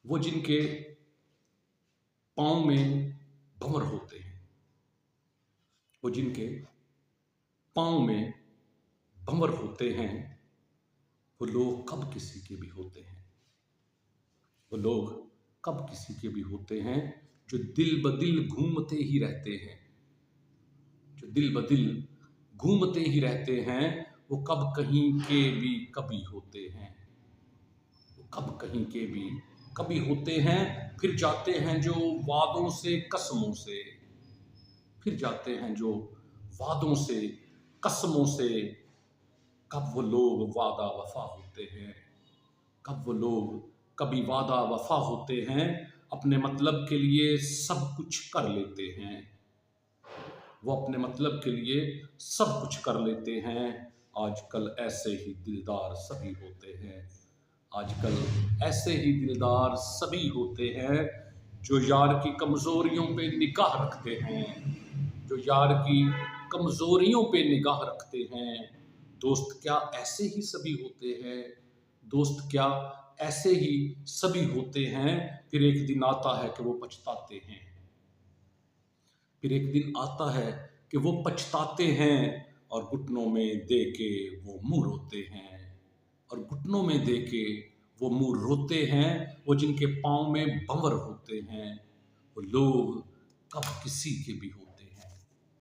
वो जिनके पाँव में भंवर होते हैं, वो जिनके पाँव में भंवर होते हैं, वो लोग कब किसी के भी होते हैं। वो लोग कब किसी के भी होते हैं जो दिल ब दिल घूमते ही रहते हैं, जो दिल ब दिल घूमते ही रहते हैं। वो कब कहीं के भी कभी होते हैं, वो कब कहीं के भी कभी होते हैं। फिर जाते हैं जो वादों से कसमों से, फिर जाते हैं जो वादों से कसमों से। कब वो लोग वादा वफा होते हैं, कब वो लोग कभी वादा वफा होते हैं। अपने मतलब के लिए सब कुछ कर लेते हैं, वो अपने मतलब के लिए सब कुछ कर लेते हैं। आजकल ऐसे ही दिलदार सभी होते हैं, आजकल ऐसे ही दिलदार सभी होते हैं जो यार की कमजोरियों पे निगाह रखते हैं, जो यार की कमजोरियों पे निगाह रखते हैं। दोस्त क्या ऐसे ही सभी होते हैं, दोस्त क्या ऐसे ही सभी होते हैं। फिर एक दिन आता है कि वो पछताते हैं, फिर एक दिन आता है कि वो पछताते हैं और घुटनों में दे के वो मुंह रोते हैं, और घुटनों में दे के वो मुंह रोते हैं। वो जिनके पाँव में भंवर होते हैं, वो लोग कब किसी के भी